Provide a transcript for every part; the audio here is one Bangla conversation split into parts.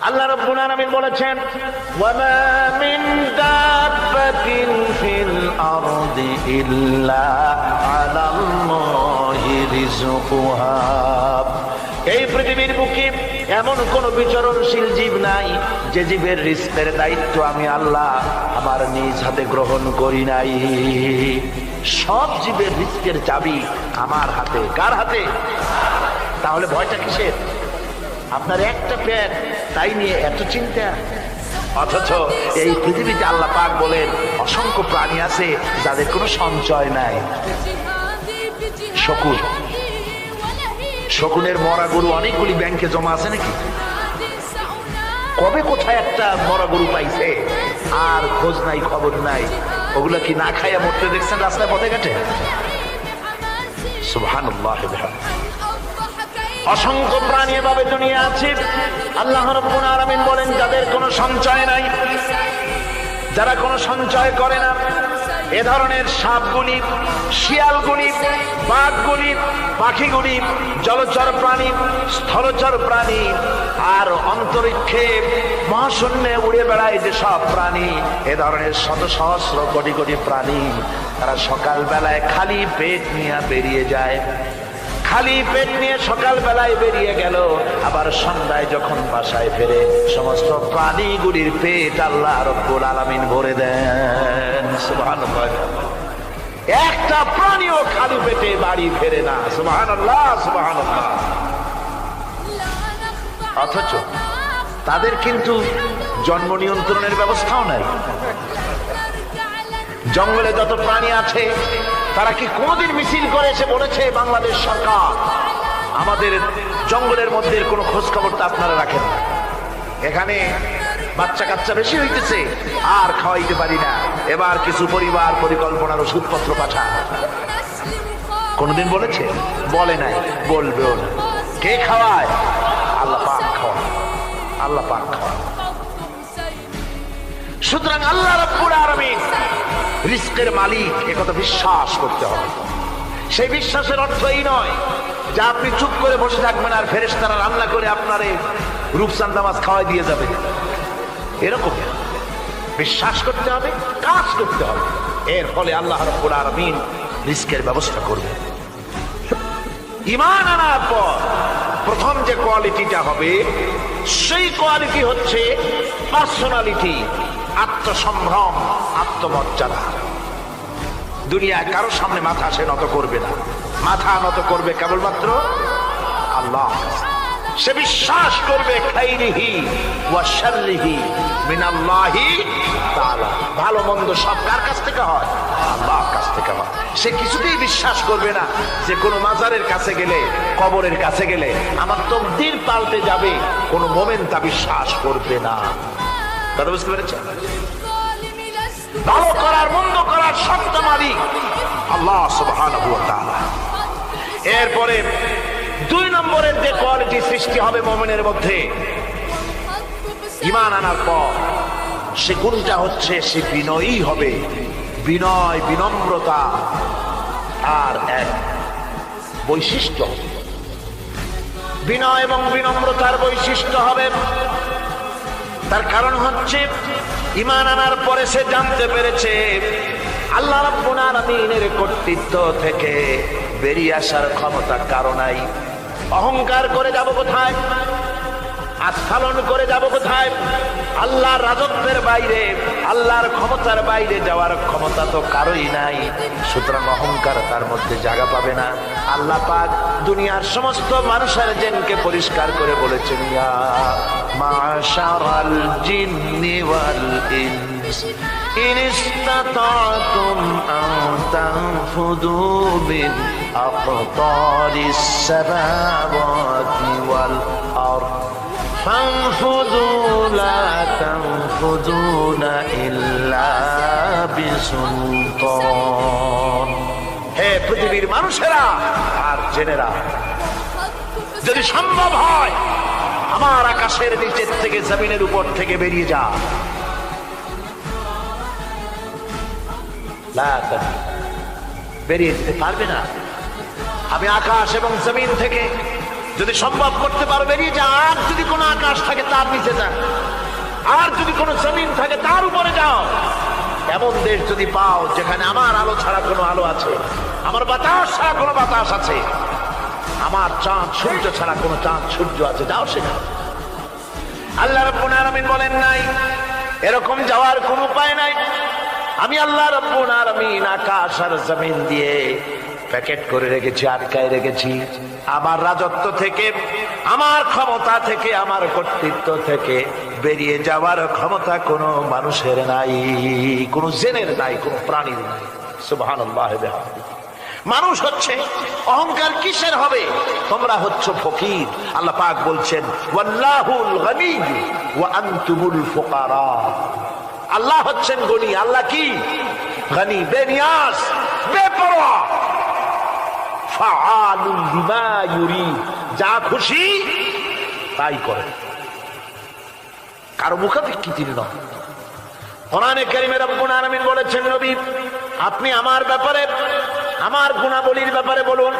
আল্লাহ রাব্বুল আলামিন বলেছেন, ওয়ামা মিন দাব্বাতিন ফিল আরদি ইল্লা আলাল্লাহি রিজকুহা। এই পৃথিবীর বুকে এমন কোন বিচরণশীল জীব নাই যে জীবের রিজকের দায়িত্ব আমি আল্লাহ আমার নিজ হাতে গ্রহণ করি নাই। সব জীবের রিজকের চাবি আমার হাতে। কার হাতে? তাহলে ভয়টা কিসের? আপনার একটা পেট, তাই নিয়ে এত চিন্তা। অথচ এই পৃথিবীতে আল্লাহ পাক বলেন অসংখ্য প্রাণী আছে যাদের কোনো সঞ্চয় নাই। শকুন, শকুনের মরা গরু অনেকগুলি ব্যাংকে জমা আছে নাকি? কবে কোথায় একটা মরা গরু পাইছে আর খোঁজ নাই, খবর নাই। ওগুলো কি না খাইয়া মরতে দেখছেন রাস্তায় পথে ঘাটে? সুবহানাল্লাহ। অসংখ্য প্রাণী এভাবে দুনিয়া আছে। আল্লাহ রাব্বুল আলামিন বলেন যাদের কোনো সঞ্চয় নাই, যারা কোনো সঞ্চয় করে না, এ ধরনের সাপগুলি, শিয়ালগুলি, বাঘগুলি, পাখিগুলি, জলচর প্রাণী, স্থলচর প্রাণী আর অন্তরিক্ষে মহাশূন্যে উড়ে বেড়ায় যে সব প্রাণী, এ ধরনের শত সহস্র কোটি কোটি প্রাণী, তারা সকাল বেলায় খালি পেট নিয়ে বেরিয়ে যায়। খালি পেট নিয়ে সকাল বেলায় বেরিয়ে গেল, আবার সন্ধ্যায় যখন বাসায় ফেরে সমস্ত প্রাণীগুলির পেট আল্লাহ রাব্বুল আলামিন ভরে দেন। সুবহানাল্লাহ। একটা প্রাণীও খালি পেটে বাড়ি ফেরে না। সুবহানাল্লাহ, সুবহানাল্লাহ। অথচ তাদের কিন্তু জন্ম নিয়ন্ত্রণের ব্যবস্থাও নাই। জঙ্গলে যত প্রাণী আছে তারা কি কোনদিন মিছিল করে এসে বলেছে বাংলাদেশ সরকার আমাদের জঙ্গলের মধ্যে কোনো খোঁজ খবর তো আপনারা রাখেন না, এখানে বাচ্চা কাচ্চা বেশি হইতেছে আর খাওয়াইতে পারি না, এবার কিছু পরিবার পরিকল্পনার ওষুধপত্র পাঠা? কোনদিন বলেছে? বলে নাই, বলবেও না। কে খাওয়ায়? আল্লাহ পাক খাওয়ায়, আল্লাহ পাক খাওয়ায়। সুতরাং আল্লাহ রাব্বুল আলামিন রিজকের মালিক, একথা বিশ্বাস করতে হবে। সেই বিশ্বাসের অর্থ এই নয় যে আপনি চুপ করে বসে থাকবেন আর ফেরেশতারা রান্না করে আপনারে রূপচাঁদা মাছ খাওয়াই দিয়ে যাবে, এরকম বিশ্বাস করতে হবে, কাজ করতে হবে। এর ফলে আল্লাহ রাব্বুল আলামিন রিজকের ব্যবস্থা করবেন। ঈমান আনার পর প্রথম যে কোয়ালিটিটা হবে সেই কোয়ালিটি হচ্ছে পার্সোনালিটি, আত্মসম্ভ্রম, আত্মমর্যাদা। দুনিয়ায় কারো সামনে মাথা সে নত করবে না, মাথা নত করবে কেবলমাত্র আল্লাহ। সে বিশ্বাস করবে খাইরিহি ওয়া শাররিহি মিনাল্লাহি তাআলা, ভালো মন্দ সব কার কাছ থেকে হয়? আল্লাহর কাছ থেকে হয়। সে কিছুতেই বিশ্বাস করবে না যে কোনো মাজারের কাছে গেলে, কবরের কাছে গেলে আমার তকদির পাল্টে যাবে, কোনো মোমেন তা বিশ্বাস করবে না। কথা বুঝতে পেরেছেন? ভালো করার মন্দ করার সত্য মালিক আল্লাহ সুবহানাহু ওয়া তাআলা। এরপরে দুই নম্বরের যে কোয়ালিটি সৃষ্টি হবে মুমিনের মধ্যে ঈমান আনার পর, সে গুণটা হচ্ছে সে বিনয়ী হবে। বিনয়, বিনম্রতা আর এক বৈশিষ্ট্য। বিনয় এবং বিনম্রতার বৈশিষ্ট্য হবে। তার কারণ হচ্ছে ঈমান আনার পরে সে জানতে পেরেছে আল্লাহ রাব্বুল আলামিনের কর্তৃত্ব থেকে বেরিয়ে আসার ক্ষমতা কারো নাই। অহংকার করে যাব কোথায়? আস্ফালন করে যাব কোথায়? আল্লাহর রাজত্বের বাইরে, আল্লাহর ক্ষমতার বাইরে যাওয়ার ক্ষমতা তো কারোই নাই। সুতরাং অহংকার তার মধ্যে জায়গা পাবে না। আল্লাহ পাক দুনিয়ার সমস্ত মানুষের জিনকে পরিষ্কার করে বলেছেন, ইয়া মাশারাল জিন্নি ওয়াল ইনস ইন ইসতাতাতুম আন তানফুদু মিন আকতারিস সামাওয়াতি ওয়াল আরদ فانفذوا لا تنفذون إلا بسلطان। হে পৃথিবীর মানুষেরা আর জেনেরা, যদি সম্ভব হয় আমার আকাশের নিচের থেকে, জমিনের উপর থেকে বেরিয়ে যা। বেরিয়ে যেতে পারবে না। আমি আকাশ এবং জমিন থেকে যদি সম্ভব করতে পারো বেরিয়ে যা। আর যদি কোনো আকাশ থাকে তার নিচে যা, আর যদি কোনো জমিন থাকে তার উপরে যাও। এমন দেশ যদি পাও যেখানে আমার আলো ছাড়া কোনো আলো আছে, আমার বাতাস ছাড়া কোনো বাতাস আছে, আমার চাঁদ সূর্য ছাড়া কোনো চাঁদ সূর্য আছে, যাও সেখানে। আল্লাহ রাব্বুল আলামিন বলেন নাই এরকম যাওয়ার কোনো উপায় নাই। আমি আল্লাহ রাব্বুল আলামিন আকাশ আর জমিন দিয়ে প্যাকেট করে রেখেছি, আটকায় রেখেছি। আমার রাজত্ব থেকে, আমার ক্ষমতা থেকে, আমার কর্তৃত্ব থেকে বেরিয়ে যাওয়ার ক্ষমতা কোনো মানুষের নাই, কোনো জেনের নাই, কোনো প্রাণীর নাই। সুবহানাল্লাহ। মানুষ হচ্ছে অহংকার কিসের হবে? তোমরা হচ্ছ ফকির। আল্লাহ পাক বলছেন ওয়াল্লাহুল গনিয়্যু ওয়া আনতুমুল ফুকারা। আল্লাহ হচ্ছেন গনি। আল্লাহ কি? গনি, বেনিয়াস, বেপরোয়া। ফাআলুন লিমা ইউরিদ, যা খুশি তাই করে, কারো মুখাপেক্ষী তিনি নন। কোরআনে কারীমে রব্বুল আলামিন বলেছেন নবী আপনি আমার ব্যাপারে, আমার গুণাবলীর ব্যাপারে বলুন।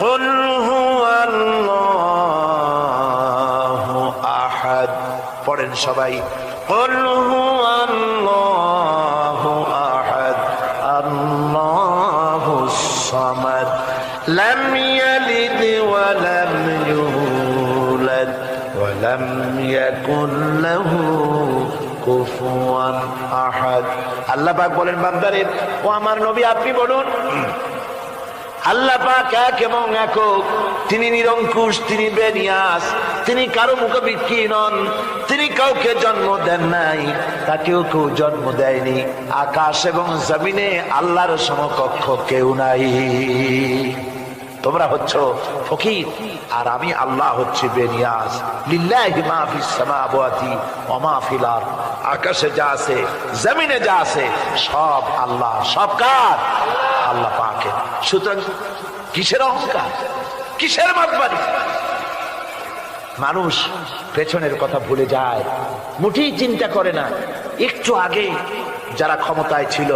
কুল হুয়াল্লাহু আহাদ, পড়েন সবাই। কুল হুয়াল্লাহু আহাদ আল্লাহুস সামাদ লাম ইয়ালিদ ওয়া লাম ইউলাদ ওয়া লাম ইয়াকুল লাহু কুফুয়ান আহাদ। আল্লাহ পাক বলেন বান্দারে, ও আমার নবী আপনি বলুন আল্লাহ পাক এক এবং একক, তিনি নিরঙ্কুশ, তিনি বেনিয়াস, তিনি কারো মুখাপেক্ষী নন, তিনি কাউকে জন্ম দেন নাই, তাকেও কেউ জন্ম দেয়নি। আকাশ এবং জমিনে আল্লাহর সমকক্ষ কেউ নাই। তোমরা হচ্ছ ফকির আর আমি আল্লাহ হচ্ছি বেনিয়াস। লিল্লাহি মা ফিস সামাওয়াতি ওয়া মা ফিল আরদ, আকাশে যা আছে জমিনে যা আছে সব আল্লাহ। সব কার? আল্লাহ পাকের। সুতরাং কিসের অহংকার, কিসের মাতবাড়ি? মানুষ পেছনের কথা ভুলে যায়, মুঠেই চিন্তা করে না একটু আগে যারা ক্ষমতায় ছিল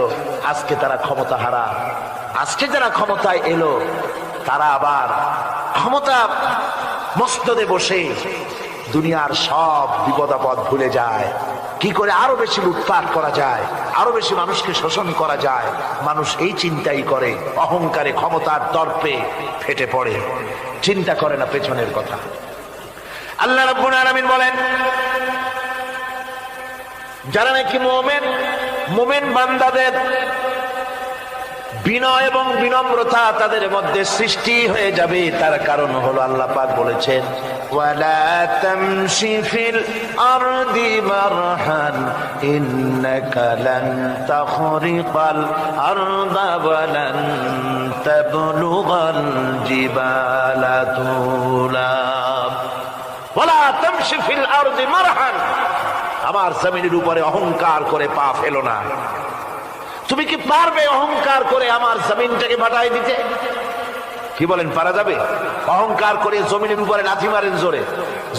আজকে তারা ক্ষমতা হারা, আজকে যারা ক্ষমতায় এলো তারা আবার ক্ষমতা মস্তদে বসে দুনিয়ার সব বিপদ আপদ ভুলে যায়। কি করে আরো বেশি লুটপাট করা যায়, আরো বেশি মানুষকে শোষণ করা যায়, মানুষ এই চিন্তাই করে। অহংকারে, ক্ষমতার দর্পে ফেটে পড়ে, চিন্তা করে না পেছনের কথা। আল্লাহ রাব্বুল আলামিন বলেন যারা নাকি মুমিন বান্দাদের বিনয় এবং বিনম্রতা তাদের মধ্যে সৃষ্টি হয়ে যাবে, তার কারণ হলো আল্লাহ পাক বলেছেন ওয়ালা তামশি ফিল আরদি মারহান ইন্নাকা লান তাখরিকাল আরদা ওয়া লান তাবলুগাল জিবালা তুলা। ওয়ালা তামশি ফিল আরদি মারহান, আমার জমিনের উপরে অহংকার করে পা ফেলো না। তুমি কি পারবে অহংকার করে আমার জমিনটাকে ফাটাই দিতে? কি বলেন, পারা যাবে? অহংকার করে জমিনের উপরে লাথি মারেন জোরে,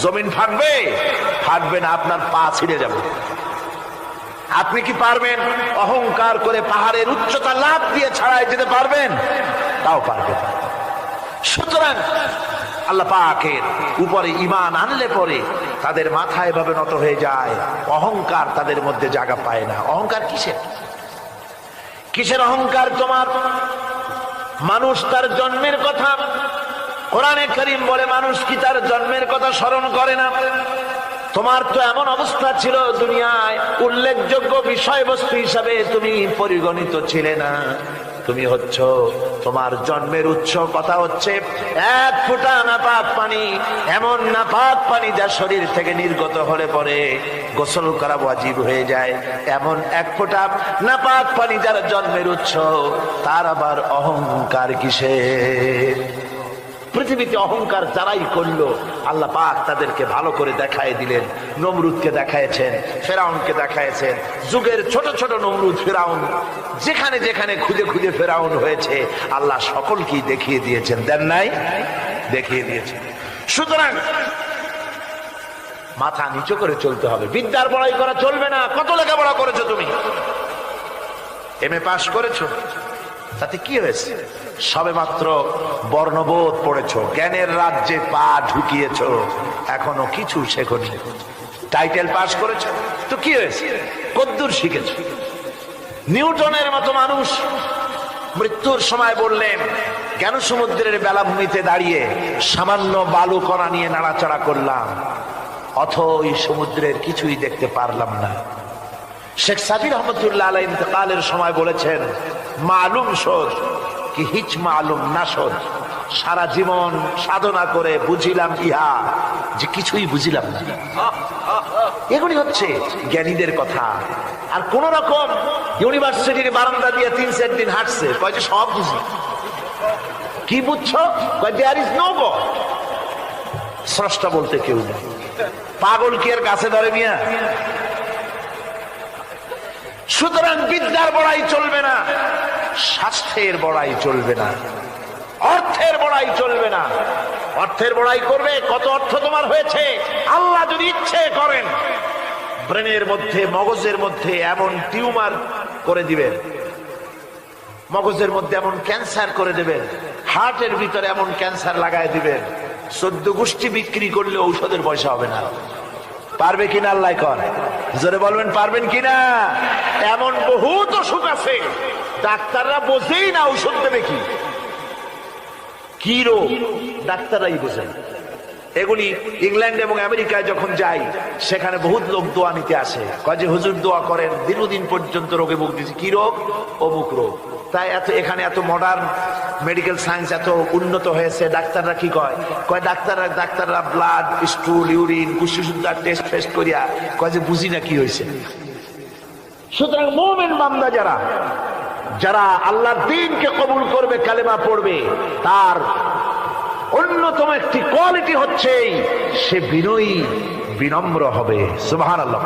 জমিন ফাটবে? ফাটবে না, আপনার পা ছিঁড়ে যাবে। আপনি কি পারবেন অহংকার করে পাহাড়ের উচ্চতা লাফ দিয়ে ছাড়াই যেতে পারবেন? তাও পারবেন। সুতরাং আল্লাহ পাকের উপরে ঈমান আনলে পরে তাদের মাথা এভাবে নত হয়ে যায়, অহংকার তাদের মধ্যে জায়গা পায় না। অহংকার কিসের? কিসের অহংকার তোমার? মানুষ তার জন্মের কথা, কোরআনে কারীম বলে মানুষ কি তার জন্মের কথা স্মরণ করে না? তোমার তো এমন অবস্থা ছিল দুনিয়ায় উল্লেখযোগ্য বিষয়বস্তু হিসাবে তুমি পরিগণিত ছিলে না। তুমি হচ্ছ, তোমার জন্মের উৎস কথা হচ্ছে এক ফোঁটা নাপাক পানি, এমন নাপাক পানি যা শরীর থেকে নির্গত হলে পরে গোসল করা ওয়াজিব হয়ে যায়। এমন এক ফোঁটা নাপাক পানি যার জন্মের উৎস, তার আবার অহংকার কিসের? পৃথিবীতে অহংকার যারাই করলো আল্লাহ পাক তাদেরকে ভালো করে দেখায় দিলেন। নমরুদকে দেখায়ছেন, ফেরাউনকে দেখায়ছেন, যুগের ছোট ছোট নমরুদ ফেরাউন যেখানে যেখানে খুঁজে খুঁজে ফেরাউন হয়েছে আল্লাহ সকলকেই দেখিয়ে দিয়েছেন। দেন নাই? দেখিয়ে দিয়েছেন। সুতরাং মাথা নিচু করে চলতে হবে, বিদ্যার বড়াই করা চলবে না। কত লেখাপড়া করেছো তুমি? এমএ পাস করেছো, তাতে কি হয়েছে? সবে মাত্র বর্ণবোধ পড়েছ, জ্ঞানের রাজ্যে পা ঢুকিয়েছ, এখনো কিছু শেখনি। টাইটেল পাস করেছ তো কি হয়েছে? কদ্দুর শিখেছ? নিউটনের মতো মানুষ মৃত্যুর সময় বললেন, কেন সমুদ্রের বেলাভূমিতে দাঁড়িয়ে সামান্য বালু কণা নিয়ে নাড়াচাড়া করলাম, অথই সমুদ্রের কিছুই দেখতে পারলাম না। শেখ সাদি রহমতুল্লাহ আলাইহি ইন্তেকালের সময় বলেছেন, মালুম শোধ কি হিচ মালুম না শোধ, সারা জীবন সাধনা করে বুঝিলাম ইহা যে কিছুই বুঝিলাম না। এগুলি হচ্ছে জ্ঞানীদের কথা। আর কোন রকম ইউনিভার্সিটির বারান্দা দিয়ে 3-4 দিন হাঁটছে, কয় যে সব বুঝি। কি বুঝছো? দেয়ার ইজ নো গড, স্রষ্টা বলতে কেউ নেই। পাগল কি আর গাছে ধরে মিয়া? সুতরাং বিদ্যার বড়াই চলবে না, স্বাস্থ্যের বড়াই চলবে না, অর্থের বড়াই চলবে না। অর্থের বড়াই করবে, কত অর্থ তোমার হয়েছে, আল্লাহ যদি ইচ্ছে করেন ব্রেনের মধ্যে, মগজের মধ্যে এমন টিউমার করে দিবেন, মগজের মধ্যে এমন ক্যান্সার করে দেবেন, হার্টের ভিতরে এমন ক্যান্সার লাগাই দিবেন, 14 গোষ্ঠী বিক্রি করলে ঔষধের পয়সা হবে না। পারবে কিনা আল্লাহ কর, জোরে বলবেন পারবেন কিনা? এমন বহুত অসুখ আছে ডাক্তাররা বোঝেই না ঔষধ দেবে কি, কি রোগ ডাক্তাররাই বোঝেন। এগুলি ইংল্যান্ড এবং আমেরিকায় যখন যাই, সেখানে বহুত লোক দোয়া নিতে আসে, কয় যে হুজুর দোয়া করেন, দীর্ঘদিন পর্যন্ত রোগে ভুগতেছি। কি রোগ? অমুক রোগ। তাই এখানে এত মডার্ন মেডিকেল সায়েন্স এত উন্নত হয়েছে, ডাক্তাররা কি কয়? কয় ডাক্তাররা ব্লাড, স্টুল, ইউরিন, কুষ্ঠশুদ্ধার টেস্ট ফেস্ট করিয়া কয় যে বুঝি না কি হয়েছে। সুতরাং মুমিন বান্দা যারা আল্লাহর দ্বীনকে কবুল করবে, কালেমা পড়বে, তার অন্যতম একটি কোয়ালিটি হচ্ছে সে বিনয়ী, বিনম্র হবে। সুবহানাল্লাহ।